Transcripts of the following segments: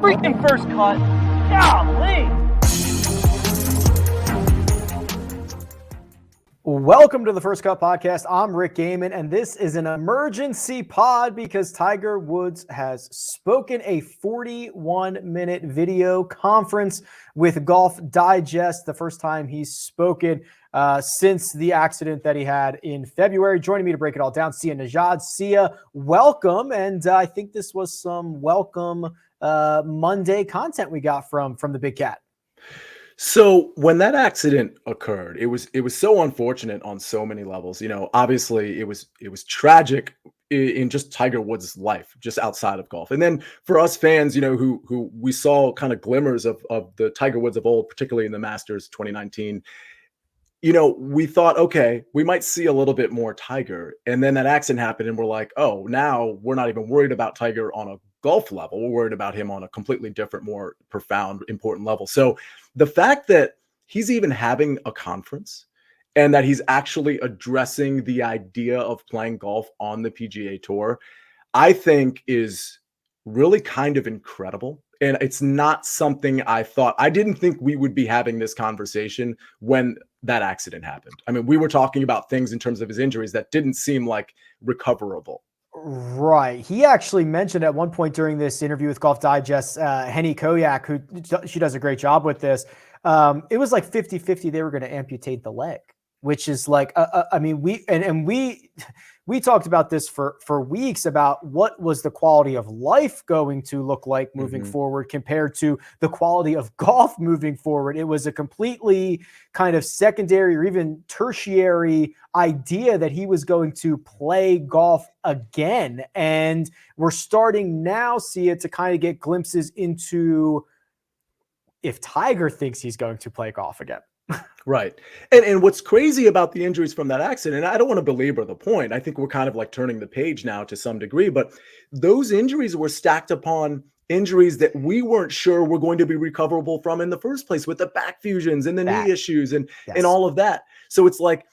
freaking first cut. Golly. Welcome to the First Cut Podcast. I'm Rick Gehman, and this is an emergency pod because Tiger Woods has spoken a 41-minute video conference with Golf Digest, the first time he's spoken since the accident that he had in February. Joining me to break it all down, Sia Nejad. Sia, welcome, and I think this was some welcome Monday content we got from the Big Cat. So when that accident occurred, it was so unfortunate on so many levels. You know, obviously it was tragic in just Tiger Woods' life, just outside of golf. And then for us fans, you know, who we saw kind of glimmers of the Tiger Woods of old, particularly in the Masters 2019, you know, we thought, okay, we might see a little bit more Tiger. And then that accident happened and we're like, oh, now we're not even worried about Tiger on a golf level. We're worried about him on a completely different, more profound, important level. So the fact that he's even having a conference and that he's actually addressing the idea of playing golf on the PGA Tour, I think is really kind of incredible. And it's not something I didn't think we would be having this conversation when that accident happened. I mean, we were talking about things in terms of his injuries that didn't seem like recoverable. Right. He actually mentioned at one point during this interview with Golf Digest, Henny Koyak, who she does a great job with this. It was like 50-50. They were going to amputate the leg, which is like, I mean, we talked about this for weeks about what was the quality of life going to look like moving forward compared to the quality of golf moving forward. It was a completely kind of secondary or even tertiary idea that he was going to play golf again. And we're starting now, see it, to kind of get glimpses into if Tiger thinks he's going to play golf again. Right. And what's crazy about the injuries from that accident, I don't want to belabor the point. I think we're kind of like turning the page now to some degree, but those injuries were stacked upon injuries that we weren't sure were going to be recoverable from in the first place, with the back fusions and the knee issues and all of that. So it's like,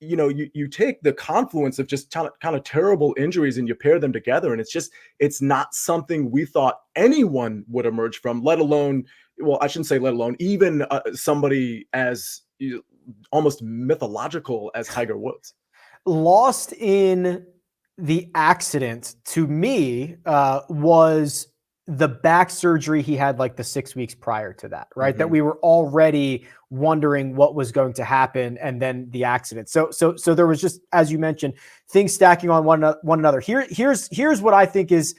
you know, you take the confluence of just kind of terrible injuries and you pair them together. And it's not something we thought anyone would emerge from, let alone, well, I shouldn't say let alone, even somebody as almost mythological as Tiger Woods. Lost in the accident to me was the back surgery he had like the 6 weeks prior to that, right? That we were already wondering what was going to happen, and then the accident. So there was just, as you mentioned, things stacking on one another. Here's what I think is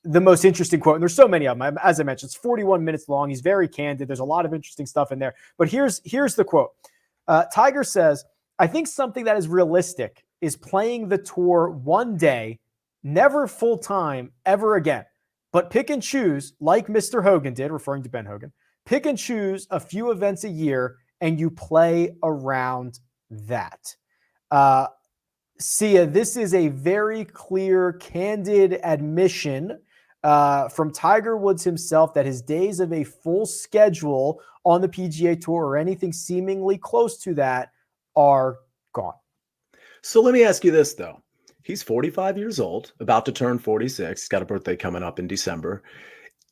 the most interesting quote, and there's so many of them. As I mentioned, it's 41 minutes long. He's very candid. There's a lot of interesting stuff in there. But here's the quote. Tiger says, "I think something that is realistic is playing the tour one day, never full time ever again, but pick and choose, like Mr. Hogan did," referring to Ben Hogan, "pick and choose a few events a year and you play around that." Sia, this is a very clear, candid admission from Tiger Woods himself that his days of a full schedule on the PGA Tour or anything seemingly close to that are gone. So let me ask you this, though. He's 45 years old, about to turn 46. He's got a birthday coming up in December.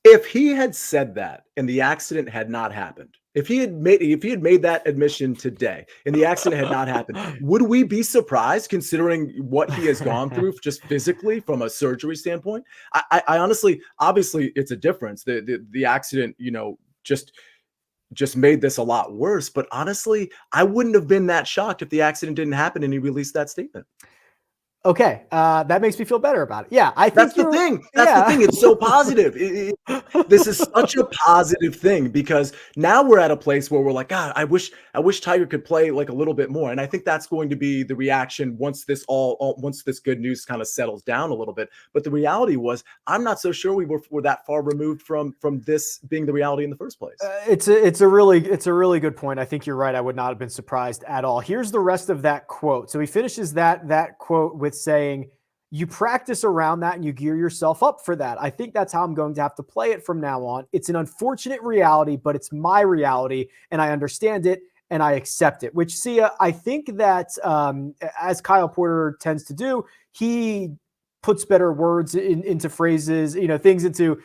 If he had said that and the accident had not happened, if he had made that admission today and the accident had not happened, would we be surprised considering what he has gone through just physically from a surgery standpoint? I honestly, obviously it's a difference. The accident, you know, just made this a lot worse. But honestly, I wouldn't have been that shocked if the accident didn't happen and he released that statement. Okay, that makes me feel better about it. Yeah, I think that's the thing. That's the thing. It's so positive. This is such a positive thing because now we're at a place where we're like, God, I wish Tiger could play like a little bit more. And I think that's going to be the reaction once this once this good news kind of settles down a little bit. But the reality was, I'm not so sure we were that far removed from this being the reality in the first place. It's a really good point. I think you're right. I would not have been surprised at all. Here's the rest of that quote. So he finishes that quote with saying, "You practice around that and you gear yourself up for that. I think that's how I'm going to have to play it from now on. It's an unfortunate reality, but it's my reality and I understand it and I accept it." Which, Sia, I think that as Kyle Porter tends to do, he puts better words into phrases, things into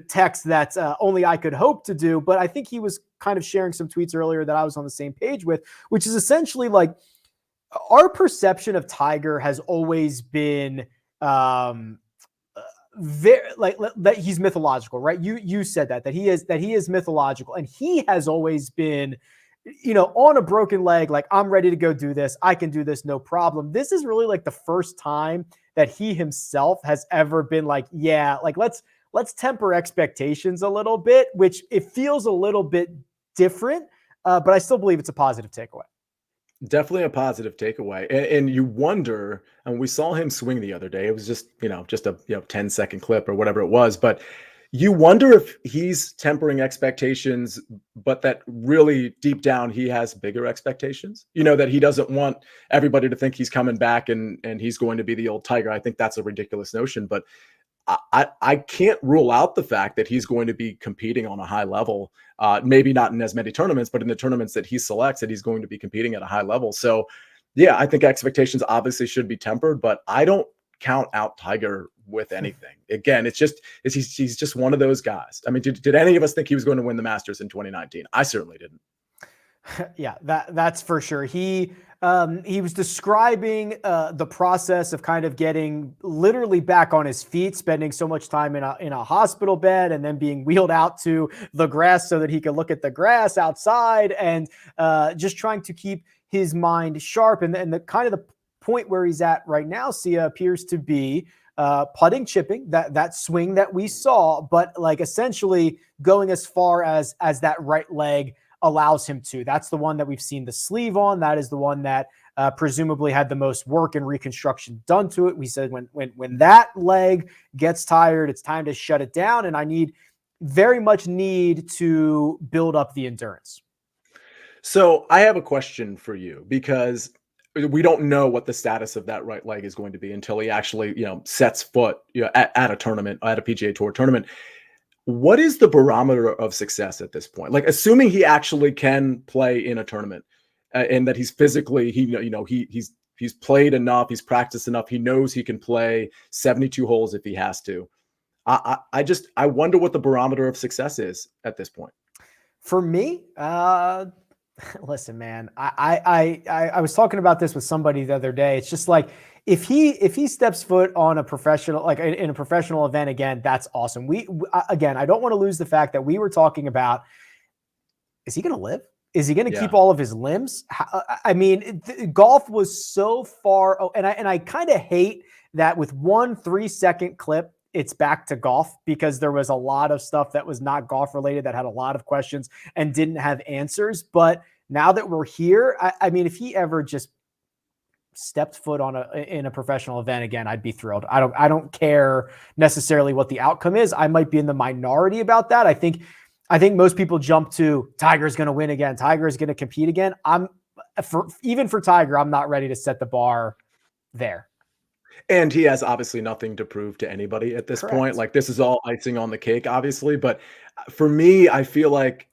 text that only I could hope to do. But I think he was kind of sharing some tweets earlier that I was on the same page with, which is essentially like our perception of Tiger has always been very like that he's mythological, right? You said that he is mythological, and he has always been, on a broken leg, like, I'm ready to go do this. I can do this, no problem. This is really like the first time that he himself has ever been like, yeah, like let's temper expectations a little bit, which it feels a little bit different, but I still believe it's a positive takeaway. Definitely a positive takeaway. And you wonder, and we saw him swing the other day. It was just a 10-second clip or whatever it was, but you wonder if he's tempering expectations, but that really deep down he has bigger expectations. That he doesn't want everybody to think he's coming back and he's going to be the old Tiger. I think that's a ridiculous notion, but I can't rule out the fact that he's going to be competing on a high level, maybe not in as many tournaments, but in the tournaments that he selects, that he's going to be competing at a high level. So, yeah, I think expectations obviously should be tempered, but I don't count out Tiger with anything. Again, he's just one of those guys. I mean, did any of us think he was going to win the Masters in 2019? I certainly didn't. Yeah, that's for sure. He was describing the process of kind of getting literally back on his feet, spending so much time in a hospital bed, and then being wheeled out to the grass so that he could look at the grass outside, and just trying to keep his mind sharp. And the kind of the point where he's at right now, Sia, appears to be putting, chipping, that swing that we saw, but like essentially going as far as that right leg allows him to. That's the one that we've seen the sleeve on. That is the one that presumably had the most work and reconstruction done to it. We said when that leg gets tired, it's time to shut it down. And I very much need to build up the endurance. So I have a question for you, because we don't know what the status of that right leg is going to be until he actually, sets foot, at a tournament, at a PGA Tour tournament. What is the barometer of success at this point? Like, assuming he actually can play in a tournament, and that he's physically, he's played enough, he's practiced enough, he knows he can play 72 holes if he has to. I wonder what the barometer of success is at this point. For me, listen, man, I was talking about this with somebody the other day. It's just like, if he steps foot on a professional, like in a professional event again, that's awesome. Again, I don't want to lose the fact that we were talking about, is he going to live? Is he going to keep all of his limbs? I mean, golf was so far. Oh, and I kind of hate that with 1 3-second clip, it's back to golf, because there was a lot of stuff that was not golf related that had a lot of questions and didn't have answers. But now that we're here, I mean, if he ever just stepped foot in a professional event again, I'd be thrilled. I don't care necessarily what the outcome is. I might be in the minority about that. I think most people jump to Tiger's going to win again. Tiger is going to compete again. Even for Tiger, I'm not ready to set the bar there. And he has obviously nothing to prove to anybody at this point. Like, this is all icing on the cake, obviously. But for me, I feel like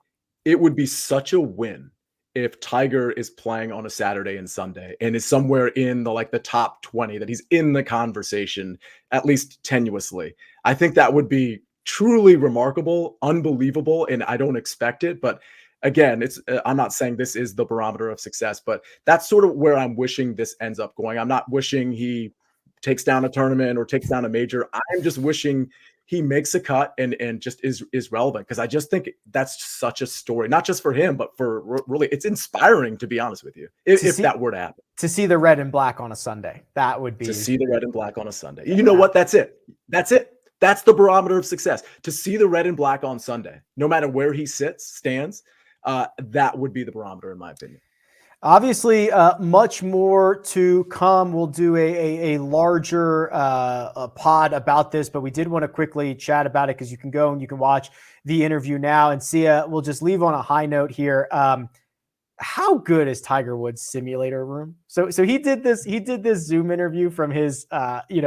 it would be such a win if Tiger is playing on a Saturday and Sunday and is somewhere in the top 20, that he's in the conversation, at least tenuously. I think that would be truly remarkable, unbelievable, and I don't expect it. But again, I'm not saying this is the barometer of success, but that's sort of where I'm wishing this ends up going. I'm not wishing he takes down a tournament or takes down a major. I'm just wishing he makes a cut and just is relevant, because I just think that's such a story, not just for him, but for really, it's inspiring, to be honest with you, if that were to happen. To see the red and black on a Sunday, that would be. To see the red and black on a Sunday. You know what? That's it. That's the barometer of success. To see the red and black on Sunday, no matter where he stands, that would be the barometer, in my opinion. Obviously, much more to come. We'll do a larger pod about this, but we did want to quickly chat about it, because you can go and you can watch the interview now. And Sia, we'll just leave on a high note here. How good is Tiger Woods' simulator room? So he did this Zoom interview from his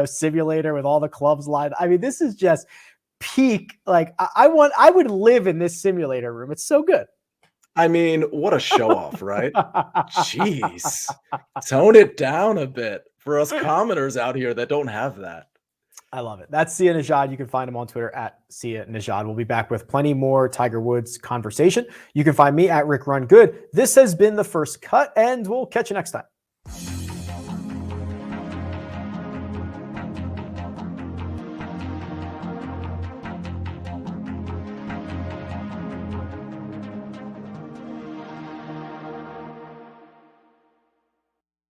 simulator with all the clubs lined. I mean, this is just peak. Like, I would live in this simulator room. It's so good. I mean, what a show off, right? Jeez. Tone it down a bit, for us commoners out here that don't have that. I love it. That's Sia Nejad. You can find him on Twitter at Sia Nejad. We'll be back with plenty more Tiger Woods conversation. You can find me at Rick Run Good. This has been The First Cut, and we'll catch you next time.